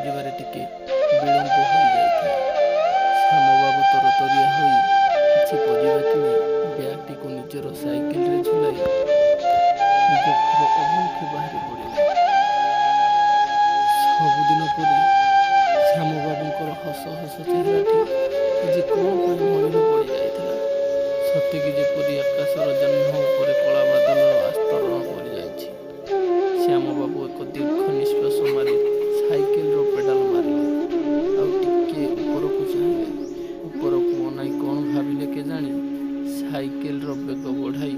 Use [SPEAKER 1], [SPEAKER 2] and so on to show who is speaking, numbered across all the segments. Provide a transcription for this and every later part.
[SPEAKER 1] କରିବାରେ ଟିକେ ବିଳମ୍ବ ହୋଇଯାଇଥାଏ। ଶ୍ୟାମବାବୁ ତରତରିଆ ହୋଇ କିଛି ପରିବା କିଣି ବ୍ୟାଗଟିକୁ ନିଜର ସାଇକେଲରେ ଝୁଲାଇ ନିଜ ଘର ଅଭିମୁଖେ ବାହାରି ପଡ଼ିଲେ। ସବୁଦିନ ପରି ଶ୍ୟାମବାବୁଙ୍କର ହସ ହସ ଚେହେରାଟି ଆଜି କ'ଣ ପାଇଁ ମଳିନ ପଡ଼ିଯାଇଥିଲା। ସତେକି ଯେପରି ଆକାଶର ଜହ୍ନ ଉପରେ କଳା ବାଦଲର ଆସ୍ତରଣ ପଡ଼ିଯାଇଛି। ଶ୍ୟାମବାବୁ ଏକ ଦୀର୍ଘ ନିଶ୍ୱାସ ମାରି ସାଇକେଲର ପେଡାଲ ମାରିଲେ। ଆଉ ଟିକିଏ ଉପରକୁ ଚାହିଁଲେ। ଉପରକୁ ଅନାଇ କ'ଣ ଭାବିଲେ କେଜାଣି ସାଇକେଲର ବେଗ ବଢ଼ାଇ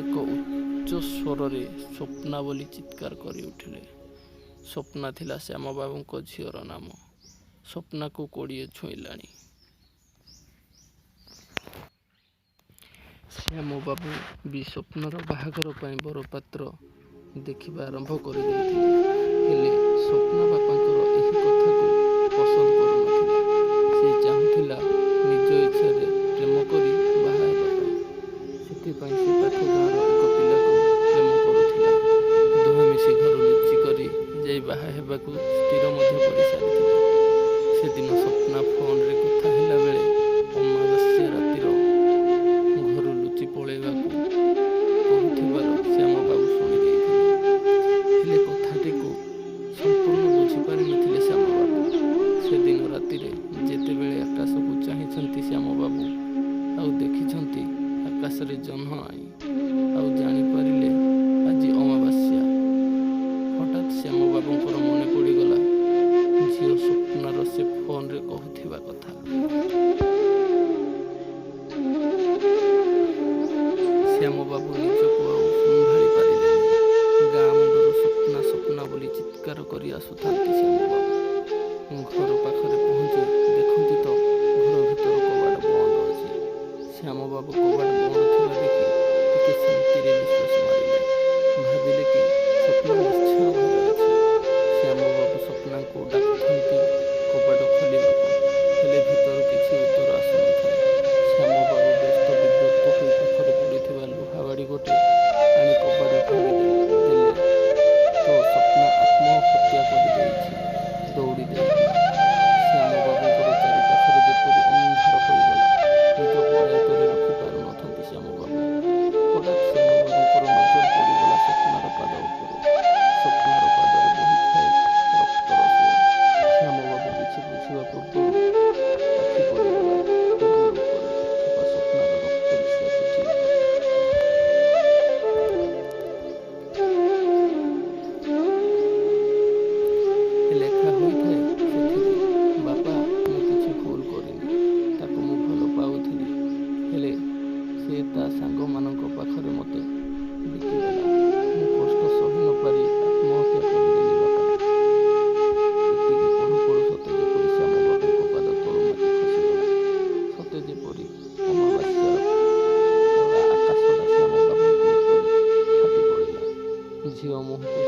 [SPEAKER 1] ଏକ ଉଚ୍ଚ ସ୍ୱରରେ ସ୍ୱପ୍ନା ବୋଲି ଚିତ୍କାର କରି ଉଠିଲେ। ସ୍ୱପ୍ନା ଥିଲା ଶ୍ୟାମବାବୁଙ୍କ ଝିଅର ନାମ। ସ୍ୱପ୍ନାକୁ 20 ଛୁଇଁଲାଣି। ଶ୍ୟାମବାବୁ ବି ସ୍ୱପ୍ନାର ବାହାଘର ପାଇଁ ବରପାତ୍ର ଦେଖିବା ଆରମ୍ଭ କରିଦେଇଥିଲେ। ହେଲେ ସ୍ୱପ୍ନା ବାପାଙ୍କର ଏହି କଥାକୁ ପସନ୍ଦ କରୁନଥିଲା। ସେ ଚାହୁଁଥିଲା ନିଜ ଇଚ୍ଛାରେ ପ୍ରେମ କରି ବାହା ହେବା ପାଇଁ। ସେଥିପାଇଁ ସେ ପାଖ ଗାଁର ଏକ ପିଲାକୁ ପ୍ରେମ କରୁଥିଲା। ଦୁହେଁ ମିଶି ଘରୁ ଲୁଚି କରି ଯାଇ ବାହା ହେବାକୁ ସ୍ଥିର ମଧ୍ୟ କରିସାରିଥିଲେ। ସେଦିନ ସ୍ୱପ୍ନା ଫୋନରେ କଥା ହେଲା ବେଳେ ଅମାବାସ୍ୟା ରାତିର ଘରୁ ଲୁଚି ପଳାଇବାକୁ କହୁଥିବାର ଶ୍ୟାମବାବୁ ଶୁଣି ଦେଇଥିଲେ। ହେଲେ କଥାଟିକୁ ସମ୍ପୂର୍ଣ୍ଣ ବୁଝିପାରିନଥିଲେ ଶ୍ୟାମବାବୁ। ସେଦିନ ରାତିରେ ଯେତେବେଳେ ଆକାଶକୁ ଚାହିଁଛନ୍ତି ଶ୍ୟାମବାବୁ ଆଉ ଦେଖିଛନ୍ତି ଆକାଶରେ ଜହ୍ନ ନାହିଁ, ଆଉ ଜାଣିପାରିଲେ ଆଜି ଅମାବାସ୍ୟା। ହଠାତ୍ ଶ୍ୟାମବାବୁଙ୍କର ମନେ ପଡ଼ିଗଲା ଝିଅ ସ୍ୱପ୍ନାର ସେ ଫୋନରେ କହୁଥିବା କଥା। ଶ୍ୟାମବାବୁ ନିଜକୁ ଆଉ ସମ୍ଭାଳି ପାରିଲେନି। ଗାଁ ମୁଣ୍ଡରୁ ସ୍ୱପ୍ନା ସ୍ୱପ୍ନା ବୋଲି ଚିତ୍କାର କରି ଆସୁଥାନ୍ତି ଶ୍ୟାମବାବୁ। ଘର ପାଖରେ ପହଞ୍ଚି ଦେଖନ୍ତି ତ ଘର ଭିତର କବାଟ ବନ୍ଦ ଅଛି। ଶ୍ୟାମବାବୁ କବାଟ ବନ୍ଦ ଥିବା ଦେଖି ଟିକେ ଶାନ୍ତିରେ ନିଶ୍ୱାସ ମାରିଲେ। ଭାବିଲେ କି ସ୍ୱପ୍ନା ନିଶ୍ଚୟ ଘରେ ଅଛି। ଶ୍ୟାମବାବୁ ସ୍ୱପ୍ନାଙ୍କୁ ଡାକୁଥାନ୍ତି କବାଟ ଖୋଲିବାକୁ। ହେଲେ ଭିତରୁ କିଛି ଉତ୍ତର ଆସୁନଥାଏ। ଶ୍ୟାମବାବୁ ବ୍ୟସ୍ତ ବିବ୍ରତ ହୋଇ ପାଖରେ ପଡ଼ିଥିବା ଲୁହାବାଡ଼ି ଗୋଟେ ଆଣି କବାଟ ଭାଙ୍ଗିଦେଲେ ତ ସ୍ୱପ୍ନା ଆତ୍ମହତ୍ୟା କରିଦେଇଛି ଦୌଡ଼ିଦେଇକି। ଶ୍ୟାମବାବୁଙ୍କର ଚାରିପାଖରେ ଯେପରି ଅନ୍ଧାର ହୋଇଗଲା। ନିଜକୁ ଆୟତ୍ତରେ ରଖିପାରୁନଥାନ୍ତି ଶ୍ୟାମବାବୁ। ହଠାତ୍ ଶ୍ୟାମବାବୁଙ୍କର ନଜର ପଡ଼ିଗଲା ସ୍ୱପ୍ନାର ପାଦ ଉପରେ। ସ୍ୱପ୍ନାର ପାଦରେ ବହିଥାଏ ରକ୍ତର ସୁଅ। ଶ୍ୟାମବାବୁ କିଛି ବୁଝିବା ପୂର୍ବରୁ ଆଖି ପଡ଼ିଗଲା ଟେବୁଲ ଉପରେ ଥିବା ସ୍ୱପ୍ନାର ରକ୍ତମିଶା ଚିଠି ଉପରେ। ଲେଖା ହୋଇଥାଏ ସେଥିରେ, ବାପା ମୁଁ କିଛି ଭୁଲ କରିନି। ତାକୁ ମୁଁ ଭଲ ପାଉଥିଲି। ହେଲେ ସେ ତା ସାଙ୍ଗମାନଙ୍କ ପାଖରେ ମୋତେ ବିକିଦେଲା। ମୁଁ କଷ୍ଟ ସହି ନପାରି ଆତ୍ମହତ୍ୟା କରିଦେଲି ବାପା। ଏତିକି ପଢ଼ୁ ପଢ଼ୁ ସତେ ଯେପରି ଶ୍ୟାମବାବୁଙ୍କ ପାଦ ତଳୁ ମାଟି ଖସିଗଲା। ସତେ ଯେପରି ଅମାବାସ୍ୟାର କଳା ଆକାଶଟା ଶ୍ୟାମବାବୁଙ୍କ ଉପରେ ଫାଟି ପଡ଼ିଲା। ଝିଅ ମୁହଁକୁ